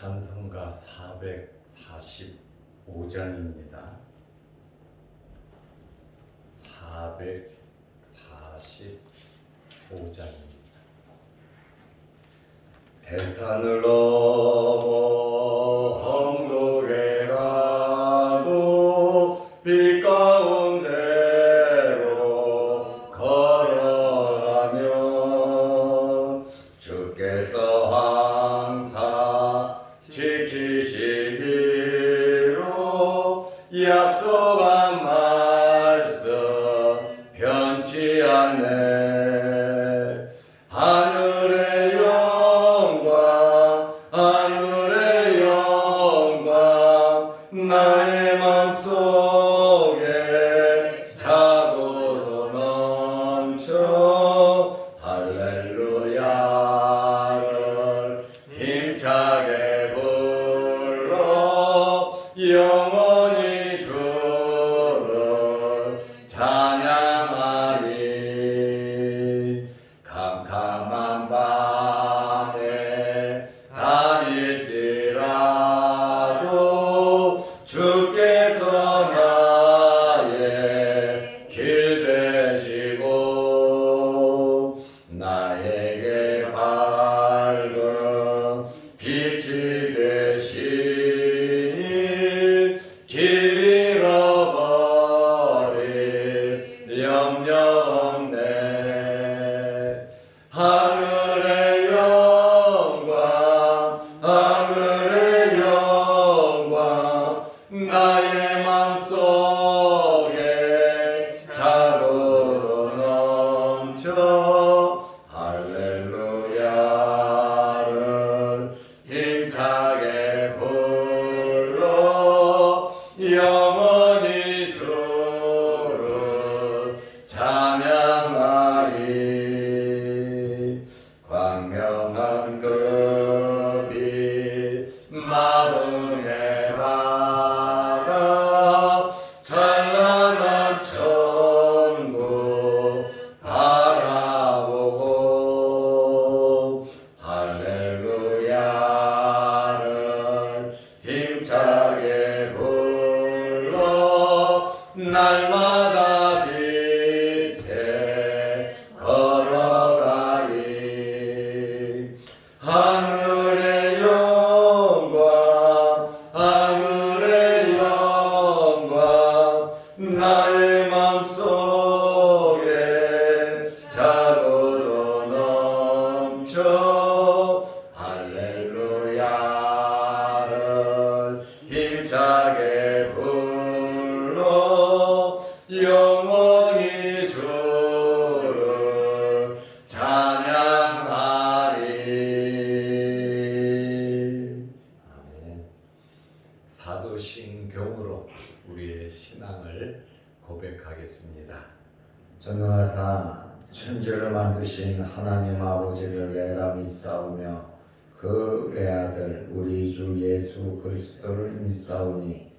찬송가 445장입니다. 445장입니다. 대산을 넘어 험곡에 가도 빛 가운데로 걸어가면 주께서 항상 지키시기로 약속한 말씀 변치 않네. 하늘의 영광 하늘의 영광 나의 맘속에 차고도 넘쳐 할렐루야를 힘차게 불러 영원히 주를 찬양하리. 캄캄한 밤에 다닐지라도 주께서 나의 길 되시고 나에게 밝은 빛이 되시니 길 잃어버릴 염려 없네. 하늘의 영광 하늘의 영광 나의 맘속에 차고도 넘쳐 할렐루야를 힘차게 불러 영원히 주를 찬양하리. 광명한 그 빛 마음에 박아 찬란한 천국 바라보고 할렐루야를 힘차게 불러 날마다 빛에 걸어가리. 하늘의 영광 하늘의 영광 나의 맘속에 차고도 넘쳐 할렐루야를 힘차게 불러 영원히 주를 찬양하리. 아멘. 사도신경으로 우리의 신앙을 고백하겠습니다. 전능하사 천지를 만드신 하나님 아버지를 내가 믿사오며 그 외아들 우리 주 예수 그리스도를 믿사오니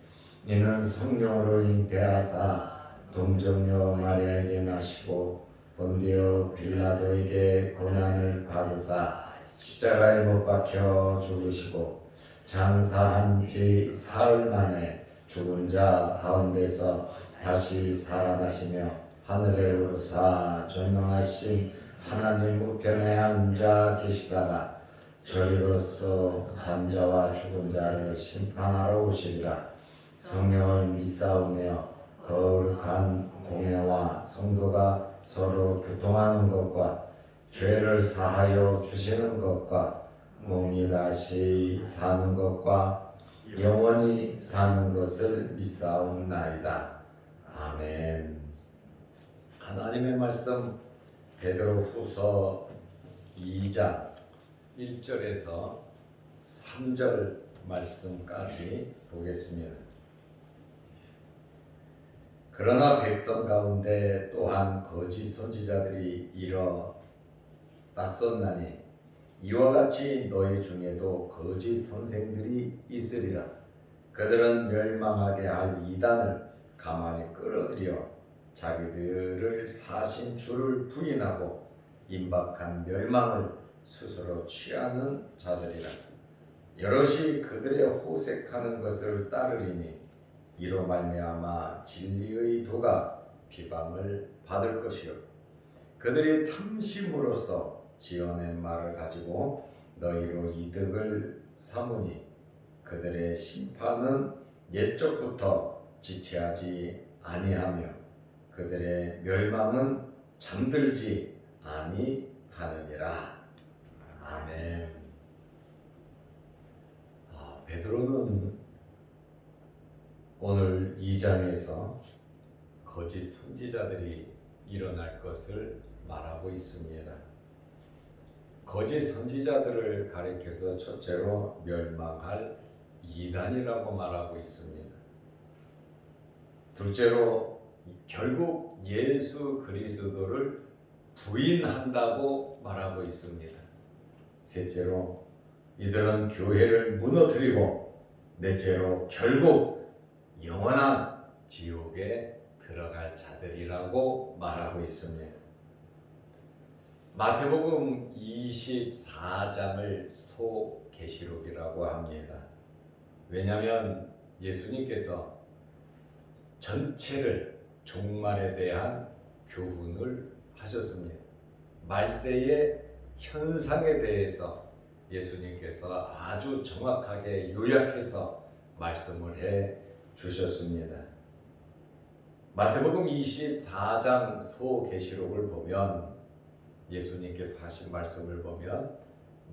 이는 성령으로 잉태하사 동정녀 마리아에게 나시고 본디오 빌라도에게 고난을 받으사 십자가에 못 박혀 죽으시고 장사한 지 사흘 만에 죽은 자 가운데서 다시 살아나시며 하늘에 오르사 전능하신 하나님 우편에 앉아 계시다가 저리로서 산자와 죽은 자를 심판하러 오시리라. 성령을 믿사오며 거룩한 공예와 성도가 서로 교통하는 것과 죄를 사하여 주시는 것과 몸이 다시 사는 것과 영원히 사는 것을 믿사옵나이다. 아멘. 하나님의 말씀 베드로후서 2장 1절에서 3절 말씀까지 보겠습니다. 그러나 백성 가운데 또한 거짓 선지자들이 일어났었나니 이와 같이 너희 중에도 거짓 선생들이 있으리라. 그들은 멸망하게 할 이단을 가만히 끌어들여 자기들을 사신 주를 부인하고 임박한 멸망을 스스로 취하는 자들이라. 여럿이 그들의 호색하는 것을 따르리니 이로 말미암아 진리의 도가 비방을 받을 것이요 그들이 탐심으로써 지어낸 말을 가지고 너희로 이득을 삼으니 그들의 심판은 옛적부터 지체하지 아니하며 그들의 멸망은 잠들지 아니하느니라. 아멘. 베드로는 오늘 2장에서 거짓 선지자들이 일어날 것을 말하고 있습니다. 거짓 선지자들을 가리켜서 첫째로 멸망할 이단이라고 말하고 있습니다. 둘째로 결국 예수 그리스도를 부인한다고 말하고 있습니다. 셋째로 이들은 교회를 무너뜨리고 넷째로 결국 영원한 지옥에 들어갈 자들이라고 말하고 있습니다. 마태복음 24장을 소계시록이라고 합니다. 왜냐하면 예수님께서 전체를 종말에 대한 교훈을 하셨습니다. 말세의 현상에 대해서 예수님께서 아주 정확하게 요약해서 말씀을 해 주셨습니다. 마태복음 24장 소계시록을 보면 예수님께서 하신 말씀을 보면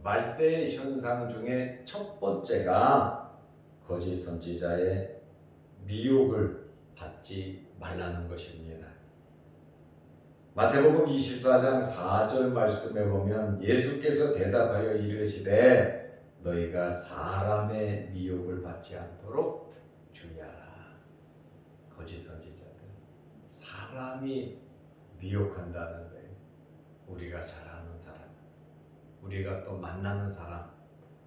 말세의 현상 중에 첫 번째가 거짓 선지자의 미혹을 받지 말라는 것입니다. 마태복음 24장 4절 말씀에 보면 예수께서 대답하여 이르시되 너희가 사람의 미혹을 받지 않도록 주의하라. 거짓 선지자들, 사람이 미혹한다는 거예요. 우리가 잘 아는 사람, 우리가 또 만나는 사람,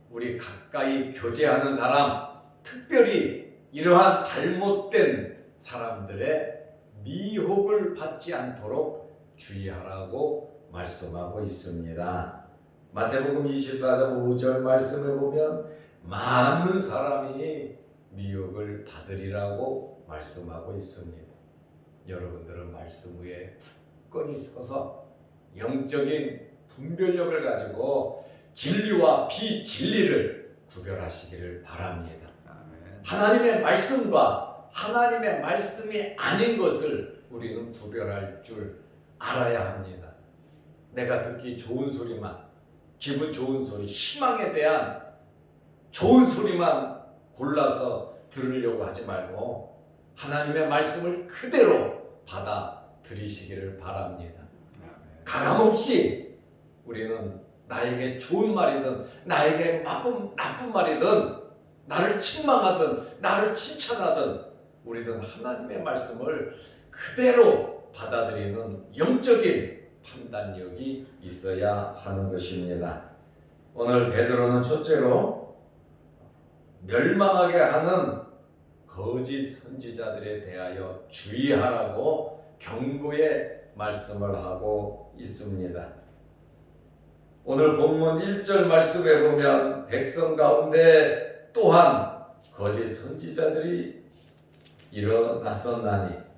우리 가까이 교제하는 사람, 특별히 이러한 잘못된 사람들의 미혹을 받지 않도록 주의하라고 말씀하고 있습니다. 마태복음 24장 5절 말씀에 보면 많은 사람이 미혹을 받으리라고 말씀하고 있습니다. 여러분들은 말씀 위에 굳건히 서서 영적인 분별력을 가지고 진리와 비진리를 구별하시기를 바랍니다. 아멘. 하나님의 말씀과 하나님의 말씀이 아닌 것을 우리는 구별할 줄 알아야 합니다. 내가 듣기 좋은 소리만, 기분 좋은 소리, 희망에 대한 좋은 소리만 골라서 들으려고 하지 말고 하나님의 말씀을 그대로 받아들이시기를 바랍니다. 가감없이 우리는 나에게 좋은 말이든 나에게 나쁜 말이든 나를 책망하든 나를 칭찬하든 우리는 하나님의 말씀을 그대로 받아들이는 영적인 판단력이 있어야 하는 것입니다. 오늘 베드로는 첫째로 멸망하게 하는 거짓 선지자들에 대하여 주의하라고 경고의 말씀을 하고 있습니다. 오늘 본문 1절 말씀에 보면 백성 가운데 또한 거짓 선지자들이 일어났었나니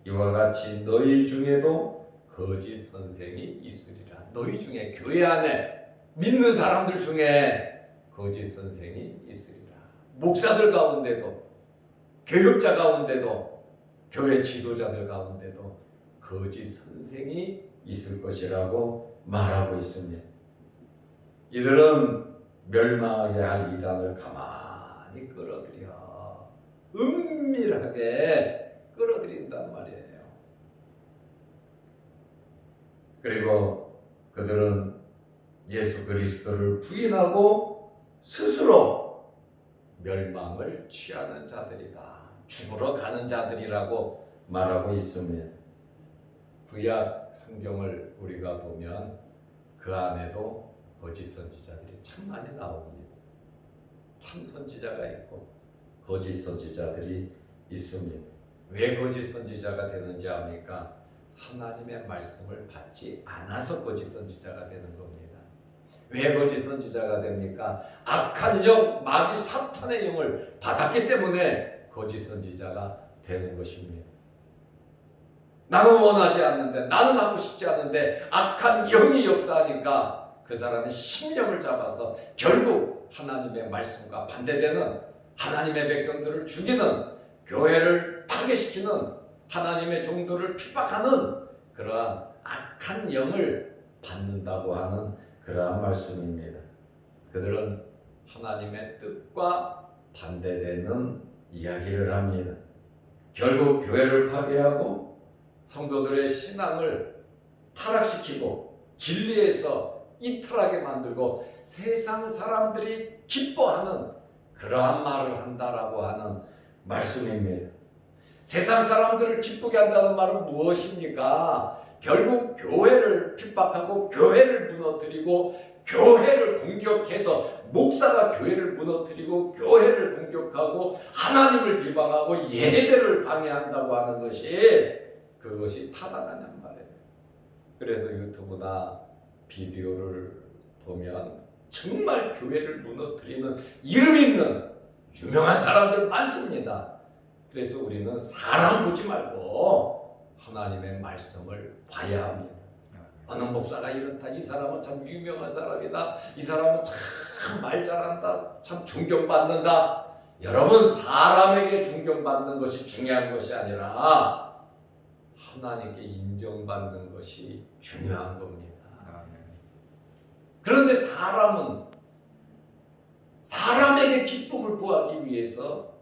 이와 같이 너희 중에도 거짓 선생이 있으리라. 너희 중에 교회 안에 믿는 사람들 중에 거짓 선생이 있으리라. 목사들 가운데도 교육자 가운데도 교회 지도자들 가운데도 거짓 선생이 있을 것이라고 말하고 있습니다. 이들은 멸망하게 할 이단을 가만히 끌어들여 은밀하게 끌어들인단 말이에요. 그리고 그들은 예수 그리스도를 부인하고 스스로 멸망을 취하는 자들이다. 죽으러 가는 자들이라고 말하고 있습니다. 구약 성경을 우리가 보면 그 안에도 거짓 선지자들이 참 많이 나옵니다. 참 선지자가 있고 거짓 선지자들이 있습니다. 왜 거짓 선지자가 되는지 압니까? 하나님의 말씀을 받지 않아서 거짓 선지자가 되는 겁니다. 왜 거짓 선지자가 됩니까? 악한 영, 마귀 사탄의 영을 받았기 때문에 거짓 선지자가 되는 것입니다. 나는 원하지 않는데, 나는 하고 싶지 않은데 악한 영이 역사하니까 그 사람의 심령을 잡아서 결국 하나님의 말씀과 반대되는, 하나님의 백성들을 죽이는, 교회를 파괴시키는, 하나님의 종들을 핍박하는 그러한 악한 영을 받는다고 하는 그러한 말씀입니다. 그들은 하나님의 뜻과 반대되는 이야기를 합니다. 결국 교회를 파괴하고 성도들의 신앙을 타락시키고 진리에서 이탈하게 만들고 세상 사람들이 기뻐하는 그러한 말을 한다라고 하는 말씀입니다. 세상 사람들을 기쁘게 한다는 말은 무엇입니까? 결국 교회를 핍박하고 교회를 무너뜨리고 교회를 공격해서 목사가 교회를 무너뜨리고 교회를 공격하고 하나님을 비방하고 예배를 방해한다고 하는 것이, 그것이 타당하냔 말이에요. 그래서 유튜브나 비디오를 보면 정말 교회를 무너뜨리는 이름 있는 유명한 사람들 많습니다. 그래서 우리는 사람 보지 말고 하나님의 말씀을 봐야 합니다. 어느 목사가 이렇다, 이 사람은 참 유명한 사람이다, 이 사람은 참 말 잘한다, 참 존경받는다. 여러분, 사람에게 존경받는 것이 중요한 것이 아니라 하나님께 인정받는 것이 중요한 겁니다. 그런데 사람은 사람에게 기쁨을 구하기 위해서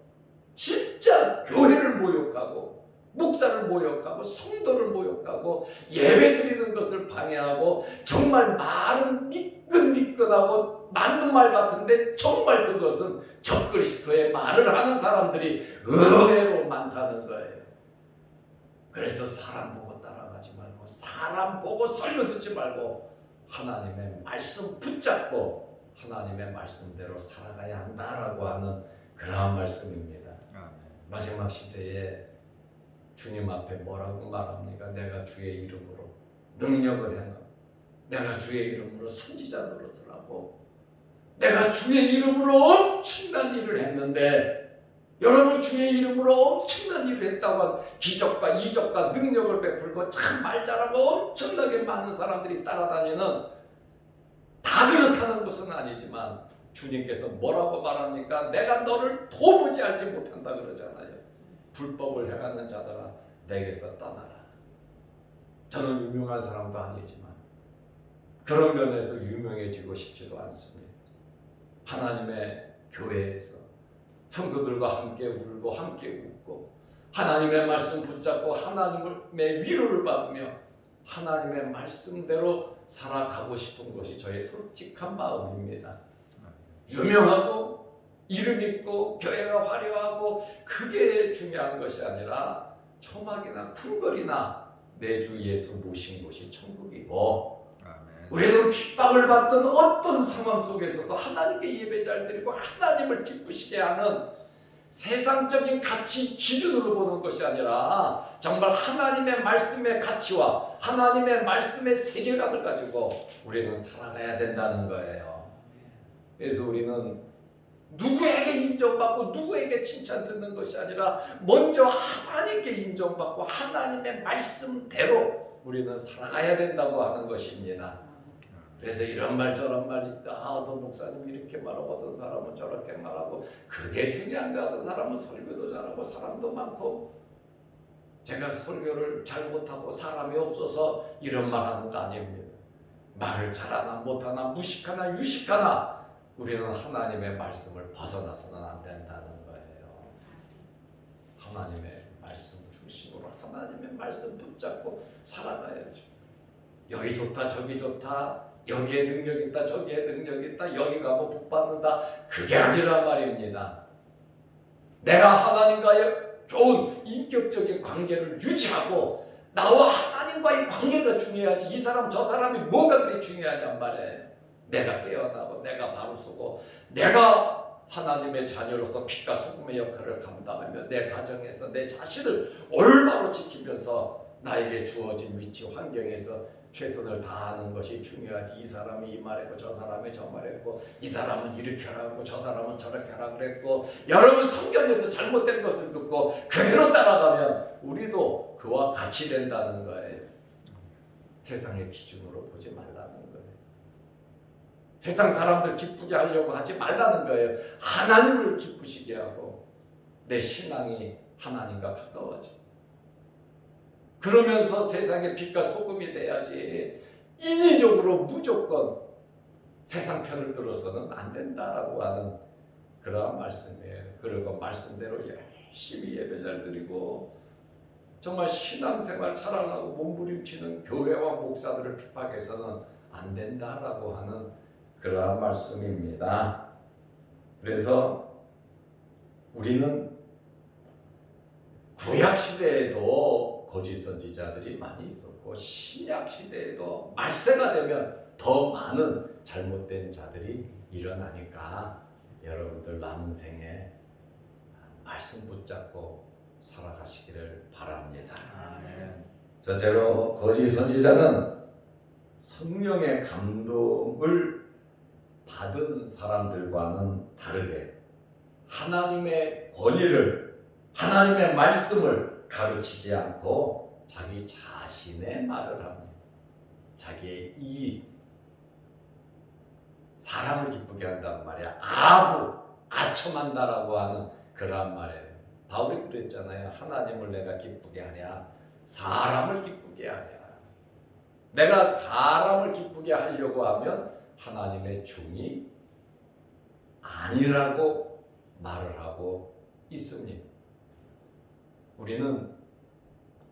진짜 교회를 모욕하고 목사를 모욕하고 성도를 모욕하고 예배드리는 것을 방해하고 정말 말은 미끈미끈하고 맞는 말 같은데 정말 그것은 적그리스도의 말을 하는 사람들이 의외로 많다는 거예요. 그래서 사람 보고 따라가지 말고 사람 보고 설교 듣지 말고 하나님의 말씀 붙잡고 하나님의 말씀대로 살아가야 한다라고 하는 그러한 말씀입니다. 마지막 시대에 주님 앞에 뭐라고 말합니까? 내가 주의 이름으로 능력을 행하고 내가 주의 이름으로 선지자 노릇을 하고 내가 주의 이름으로 엄청난 일을 했는데, 여러분 주의 이름으로 엄청난 일을 했다고 한 기적과 이적과 능력을 베풀고 참 말 잘하고 엄청나게 많은 사람들이 따라다니는, 다 그렇다는 것은 아니지만 주님께서 뭐라고 말합니까? 내가 너를 도무지 알지 못한다 그러잖아요. 불법을 행하는 자들아 내게서 떠나라. 저는 유명한 사람도 아니지만 그런 면에서 유명해지고 싶지도 않습니다. 하나님의 교회에서 성도들과 함께 울고 함께 웃고 하나님의 말씀 붙잡고 하나님의 위로를 받으며 하나님의 말씀대로 살아가고 싶은 것이 저의 솔직한 마음입니다. 유명하고 이름 있고 교회가 화려하고 그게 중요한 것이 아니라 초막이나 궁궐이나 내 주 예수 모신 곳이 천국이고, 우리는 핍박을 받던 어떤 상황 속에서도 하나님께 예배 잘 드리고 하나님을 기쁘시게 하는 세상적인 가치 기준으로 보는 것이 아니라 정말 하나님의 말씀의 가치와 하나님의 말씀의 세계관을 가지고 우리는 살아가야 된다는 거예요. 그래서 우리는 누구에게 인정받고 누구에게 칭찬 듣는 것이 아니라 먼저 하나님께 인정받고 하나님의 말씀대로 우리는 살아가야 된다고 하는 것입니다. 그래서 이런 말 저런 말, 어떤 목사님 이렇게 말하고 어떤 사람은 저렇게 말하고 그게 중요한가? 어떤 사람은 설교도 잘하고 사람도 많고, 제가 설교를 잘 못하고 사람이 없어서 이런 말 하는 거 아닙니다. 말을 잘하나 못하나 무식하나 유식하나 우리는 하나님의 말씀을 벗어나서는 안 된다는 거예요. 하나님의 말씀 중심으로 하나님의 말씀 붙잡고 살아가야죠. 여기 좋다 저기 좋다, 여기에 능력 있다 저기에 능력 있다, 여기 가면 복 받는다, 그게 아니란 말입니다. 내가 하나님과의 좋은 인격적인 관계를 유지하고 나와 하나님과의 관계가 중요하지 이 사람 저 사람이 뭐가 그리 중요하냔 말이에요. 내가 깨어나고 내가 바로 서고 내가 하나님의 자녀로서 빛과 소금의 역할을 감당하며 내 가정에서 내 자신을 올바로 지키면서 나에게 주어진 위치 환경에서 최선을 다하는 것이 중요하지. 이 사람이 이 말했고 저 사람이 저 말했고 이 사람은 이렇게 하라고 저 사람은 저렇게 하라고 그랬고, 여러분 성경에서 잘못된 것을 듣고 그대로 따라가면 우리도 그와 같이 된다는 거예요. 세상의 기준으로 보지 말라는 거예요. 세상 사람들 기쁘게 하려고 하지 말라는 거예요. 하나님을 기쁘시게 하고 내 신앙이 하나님과 가까워져. 그러면서 세상의 빛과 소금이 돼야지, 인위적으로 무조건 세상 편을 들어서는 안 된다라고 하는 그러한 말씀이에요. 그리고 말씀대로 열심히 예배 잘 드리고 정말 신앙생활 잘하려고 몸부림치는 교회와 목사들을 핍박해서는 안 된다라고 하는 그러한 말씀입니다. 그래서 우리는 구약 시대에도 거짓 선지자들이 많이 있었고 신약 시대에도 말세가 되면 더 많은 잘못된 자들이 일어나니까 여러분들 남은 생에 말씀 붙잡고 살아가시기를 바랍니다. 첫째로 거짓 선지자는 성령의 감동을 받은 사람들과는 다르게 하나님의 권위를, 하나님의 말씀을 가르치지 않고 자기 자신의 말을 합니다. 자기의 이익, 사람을 기쁘게 한단 말이야. 아첨한다라고 하는 그러한 말이에요. 바울이 그랬잖아요. 하나님을 내가 기쁘게 하랴, 사람을 기쁘게 하랴. 내가 사람을 기쁘게 하려고 하면 하나님의 종이 아니라고 말을 하고 있습니다. 우리는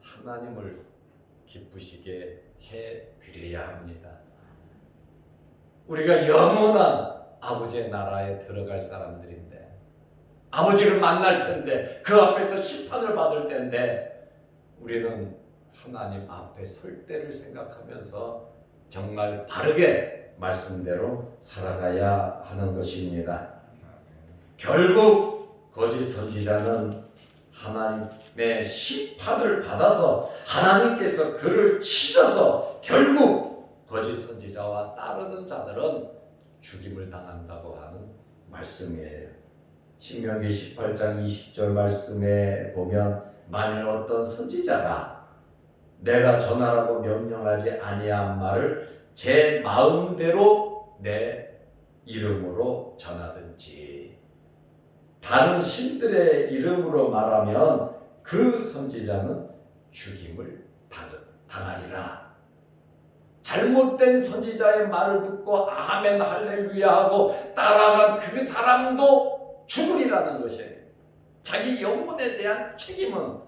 하나님을 기쁘시게 해드려야 합니다. 우리가 영원한 아버지의 나라에 들어갈 사람들인데, 아버지를 만날 텐데, 그 앞에서 심판을 받을 텐데, 우리는 하나님 앞에 설 때를 생각하면서 정말 바르게 말씀대로 살아가야 하는 것입니다. 결국 거짓 선지자는 하나님의 심판을 받아서 하나님께서 그를 치셔서 결국 거짓 선지자와 따르는 자들은 죽임을 당한다고 하는 말씀이에요. 신명기 18장 20절 말씀에 보면 만일 어떤 선지자가 내가 전하라고 명령하지 아니한 말을 제 마음대로 내 이름으로 전하든지 다른 신들의 이름으로 말하면 그 선지자는 죽임을 당하리라. 잘못된 선지자의 말을 듣고 아멘 할렐루야 하고 따라간 그 사람도 죽으리라는 것이에요. 자기 영혼에 대한 책임은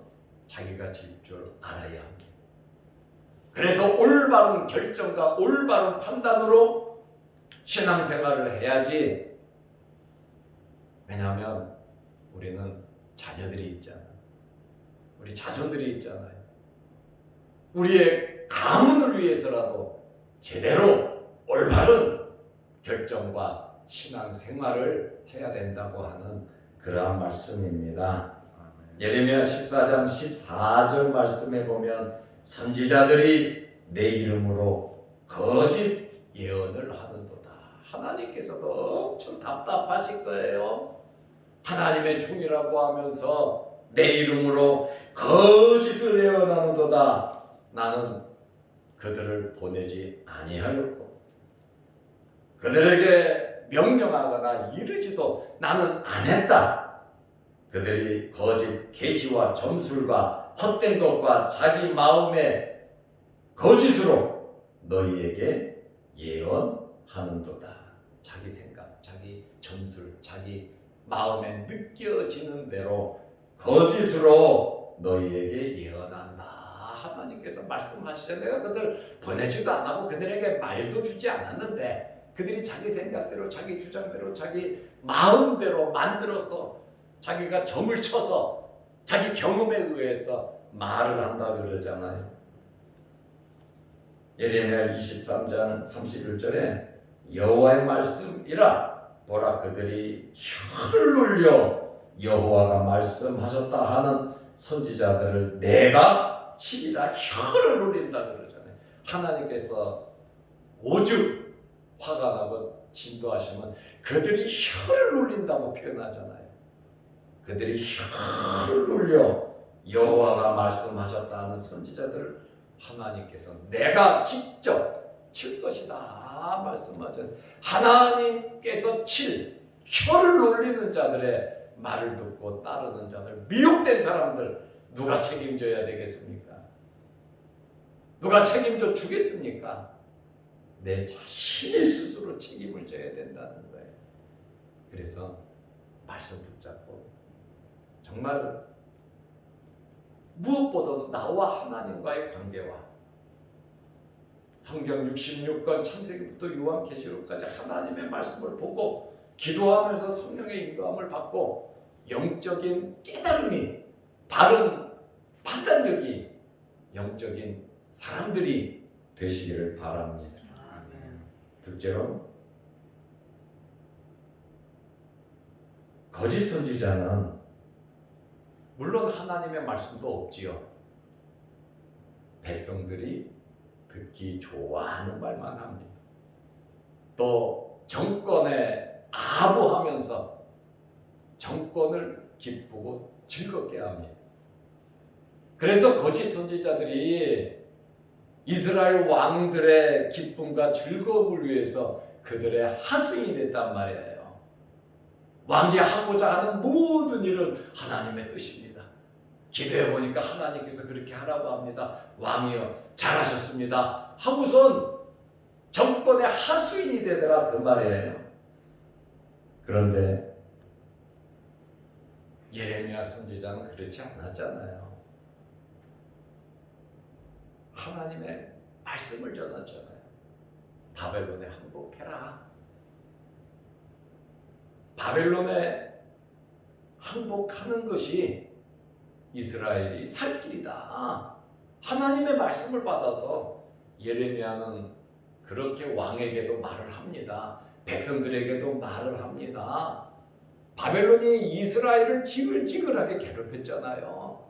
자기가 질 줄 알아야 합니다. 그래서 올바른 결정과 올바른 판단으로 신앙생활을 해야지. 왜냐하면 우리는 자녀들이 있잖아요. 우리 자손들이 있잖아요. 우리의 가문을 위해서라도 제대로 올바른 결정과 신앙생활을 해야 된다고 하는 그러한 말씀입니다. 예레미야 14장 14절 말씀에 보면 선지자들이 내 이름으로 거짓 예언을 하는도다. 하나님께서도 엄청 답답하실 거예요. 하나님의 종이라고 하면서 내 이름으로 거짓을 예언하는도다. 나는 그들을 보내지 아니하였고 그들에게 명령하거나 이르지도 나는 안 했다. 그들이 거짓 계시와 점술과 헛된 것과 자기 마음의 거짓으로 너희에게 예언하는도다. 자기 생각, 자기 점술, 자기 마음에 느껴지는 대로 거짓으로 너희에게 예언한다. 하나님께서 말씀하시죠. 내가 그들 보내지도 않았고 그들에게 말도 주지 않았는데 그들이 자기 생각대로, 자기 주장대로, 자기 마음대로 만들어서 자기가 점을 쳐서 자기 경험에 의해서 말을 한다고 그러잖아요. 예레미야 23장 31절에 여호와의 말씀이라 보라 그들이 혀를 눌려 여호와가 말씀하셨다 하는 선지자들을 내가 치리라. 혀를 눌린다 그러잖아요. 하나님께서 오죽 화가 나고 진도하시면 그들이 혀를 놀린다고 표현하잖아요. 그들이 혀를 놀려 여호와가 말씀하셨다 하는 선지자들을 하나님께서 내가 직접 칠 것이다 말씀하셨. 하나님께서 칠 혀를 놀리는 자들의 말을 듣고 따르는 자들, 미혹된 사람들 누가 책임져야 되겠습니까? 누가 책임져 주겠습니까? 내 자신이 스스로 책임을 져야 된다는 거예요. 그래서 말씀 붙잡고 정말 무엇보다도 나와 하나님과의 관계와 성경 66권 창세기부터 요한계시록까지 하나님의 말씀을 보고 기도하면서 성령의 인도함을 받고 영적인 깨달음이, 바른 판단력이 영적인 사람들이 되시기를 바랍니다. 둘째로, 거짓 선지자는 물론 하나님의 말씀도 없지요. 백성들이 듣기 좋아하는 말만 합니다. 또 정권에 아부하면서 정권을 기쁘고 즐겁게 합니다. 그래서 거짓 선지자들이 이스라엘 왕들의 기쁨과 즐거움을 위해서 그들의 하수인이 됐단 말이에요. 왕이 하고자 하는 모든 일은 하나님의 뜻입니다. 기도해 보니까 하나님께서 그렇게 하라고 합니다. 왕이여 잘하셨습니다 하고선 정권의 하수인이 되더라 그 말이에요. 그런데 예레미야 선지자는 그렇지 않았잖아요. 하나님의 말씀을 전하잖아요. 바벨론에 항복해라. 바벨론에 항복하는 것이 이스라엘이 살 길이다. 하나님의 말씀을 받아서 예레미야는 그렇게 왕에게도 말을 합니다. 백성들에게도 말을 합니다. 바벨론이 이스라엘을 지글지글하게 괴롭혔잖아요.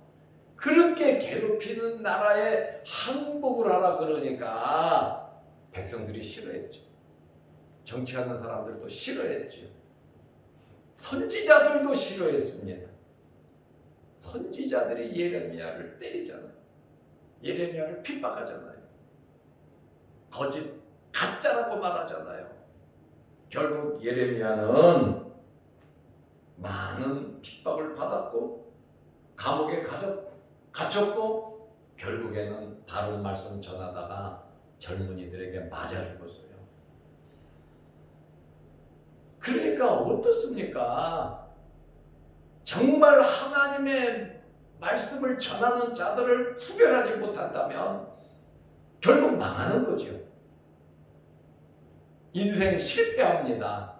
그렇게 괴롭히는 나라에 항복을 하라 그러니까 백성들이 싫어했죠. 정치하는 사람들도 싫어했죠. 선지자들도 싫어했습니다. 선지자들이 예레미야를 때리잖아요. 예레미야를 핍박하잖아요. 거짓, 가짜라고 말하잖아요. 결국 예레미야는 많은 핍박을 받았고 감옥에 갇혔고 결국에는 바른 말씀 전하다가 젊은이들에게 맞아 죽었어요. 그러니까 어떻습니까? 정말 하나님의 말씀을 전하는 자들을 구별하지 못한다면 결국 망하는 거죠. 인생 실패합니다.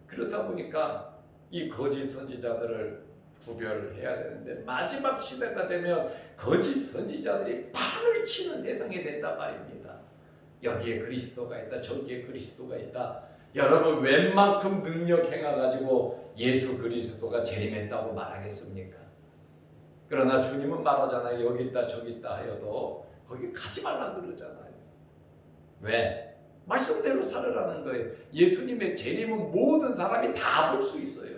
그렇다 보니까 이 거짓 선지자들을 구별해야 되는데 마지막 시대가 되면 거짓 선지자들이 판을 치는 세상이 된단 말입니다. 여기에 그리스도가 있다, 저기에 그리스도가 있다. 여러분 웬만큼 능력 행해가지고 예수 그리스도가 재림했다고 말하겠습니까? 그러나 주님은 말하잖아요. 여기 있다 저기 있다 하여도 거기 가지 말라 그러잖아요. 왜? 말씀대로 살으라는 거예요. 예수님의 재림은 모든 사람이 다 볼 수 있어요.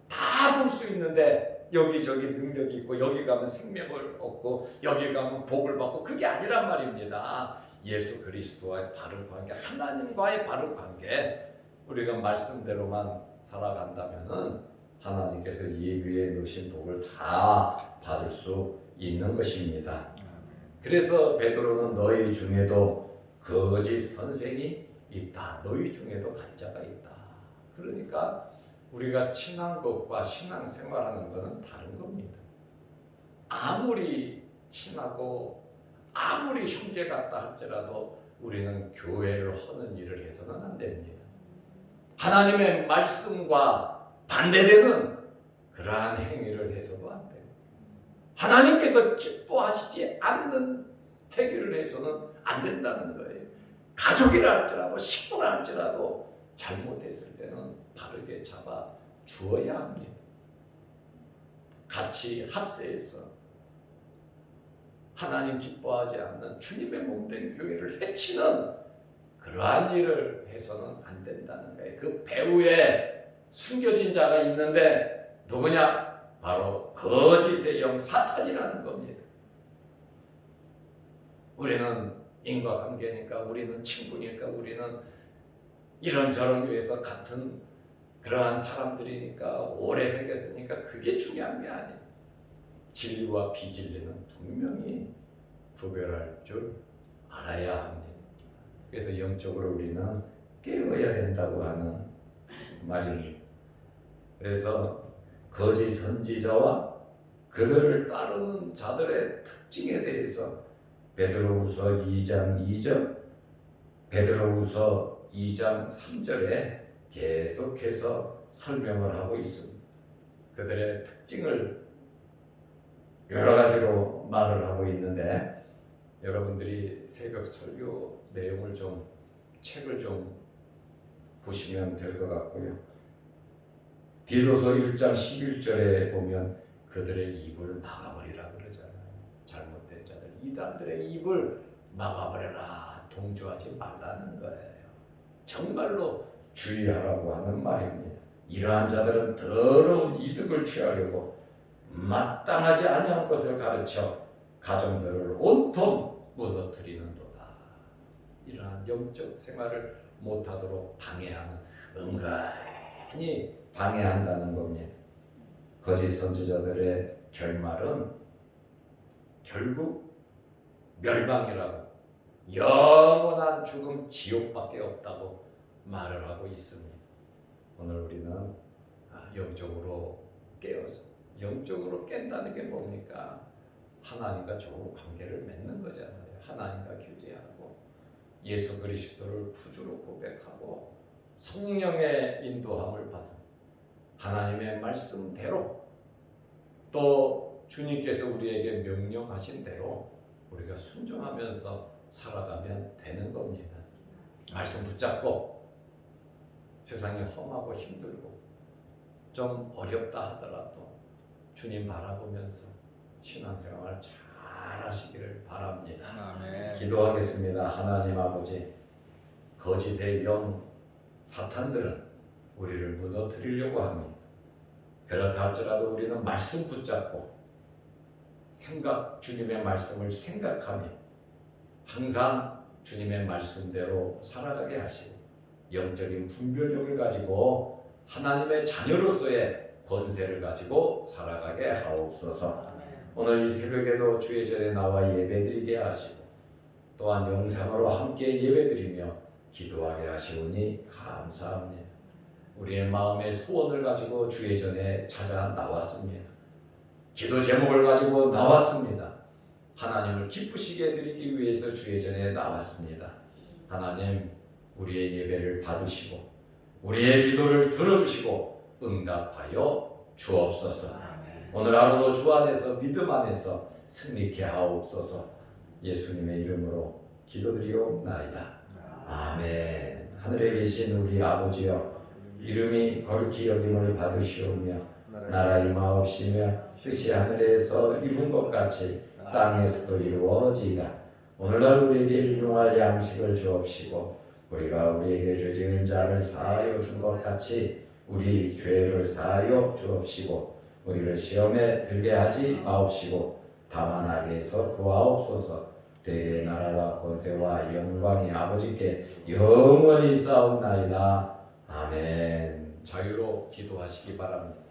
다 볼 수 있는데 여기저기 능력이 있고 여기 가면 생명을 얻고 여기 가면 복을 받고 그게 아니란 말입니다. 예수 그리스도와의 바른 관계, 하나님과의 바른 관계, 우리가 말씀대로만 살아간다면은 하나님께서 예비해 놓으신 복을 다 받을 수 있는 것입니다. 그래서 베드로는 너희 중에도 거짓 선생이 있다. 너희 중에도 가짜가 있다. 그러니까 우리가 친한 것과 신앙생활하는 것은 다른 겁니다. 아무리 친하고 아무리 형제 같다 할지라도 우리는 교회를 하는 일을 해서는 안 됩니다. 하나님의 말씀과 반대되는 그러한 행위를 해서도 안 됩니다. 하나님께서 기뻐하시지 않는 행위를 해서는 안 된다는 거예요. 가족이라 할지라도 식구라 할지라도 잘못했을 때는 바르게 잡아 주어야 합니다. 같이 합세해서 하나님 기뻐하지 않는 주님의 몸된 교회를 해치는 그러한 일을 해서는 안 된다는 거예요. 그 배후에 숨겨진 자가 있는데 누구냐? 바로 거짓의 영 사탄이라는 겁니다. 우리는 인과관계니까, 우리는 친구니까, 우리는 이런저런 교회에서 같은 그러한 사람들이니까, 오래 생겼으니까 그게 중요한 게 아니에요. 진리와 비진리는 분명히 구별할 줄 알아야 합니다. 그래서 영적으로 우리는 깨어야 된다고 하는 말입니다. 그래서 거짓 선지자와 그들을 따르는 자들의 특징에 대해서 베드로후서 2장 2절, 베드로후서 2장 3절에 계속해서 설명을 하고 있습니다. 그들의 특징을 여러 가지로 말을 하고 있는데, 여러분들이 새벽 설교 내용을 책을 보시면 될 것 같고요. 디도서 1장 11절에 보면 그들의 입을 막아버리라 그러잖아요. 잘못된 자들, 이단들의 입을 막아버려라, 동조하지 말라는 거예요. 정말로 주의하라고 하는 말입니다. 이러한 자들은 더러운 이득을 취하려고 마땅하지 아니한 것을 가르쳐 가정들을 온통 무너뜨리는도다. 이러한 영적 생활을 못하도록 방해하는, 은근히 방해한다는 겁니다. 거짓 선지자들의 결말은 결국 멸망이라고, 영원한 죽음, 지옥밖에 없다고 말을 하고 있습니다. 오늘 우리는 영적으로 깨어서, 영적으로 깬다는 게 뭡니까? 하나님과 좋은 관계를 맺는 거잖아요. 하나님과 교제하고 예수 그리스도를 구주로 고백하고 성령의 인도함을 받은 하나님의 말씀대로, 또 주님께서 우리에게 명령하신 대로 우리가 순종하면서 살아가면 되는 겁니다. 말씀 붙잡고 세상이 험하고 힘들고 좀 어렵다 하더라도 주님 바라보면서 신앙생활 잘 하시기를 바랍니다. 아멘. 기도하겠습니다. 하나님 아버지, 거짓의 영 사탄들은 우리를 무너뜨리려고 합니다. 그렇다 할지라도 우리는 말씀 붙잡고 주님의 말씀을 생각하며 항상 주님의 말씀대로 살아가게 하시고 영적인 분별력을 가지고 하나님의 자녀로서의 권세를 가지고 살아가게 하옵소서. 오늘 이 새벽에도 주의 전에 나와 예배드리게 하시고 또한 영상으로 함께 예배드리며 기도하게 하시오니 감사합니다. 우리의 마음의 소원을 가지고 주의 전에 찾아 나왔습니다. 기도 제목을 가지고 나왔습니다. 하나님을 기쁘시게 해드리기 위해서 주의 전에 나왔습니다. 하나님, 우리의 예배를 받으시고 우리의 기도를 들어주시고 응답하여 주옵소서. 오늘 하루도 주 안에서, 믿음 안에서 승리케 하옵소서. 예수님의 이름으로 기도드리옵나이다. 아멘. 하늘에 계신 우리 아버지여, 이름이 거룩히 여김을 받으시오며 나라 임하옵시며 뜻이 하늘에서 이룬 것 같이 땅에서도 이루어지이다. 오늘날 우리에게 일용할 양식을 주옵시고 우리가 우리에게 죄 지은 자를 사하여 준 것 같이 우리 죄를 사하여 주옵시고 우리를 시험에 들게 하지 마옵시고 다만 악에서 구하옵소서. 대개의 나라와 권세와 영광이 아버지께 영원히 있사옵나이다. 아멘. 자유로 기도하시기 바랍니다.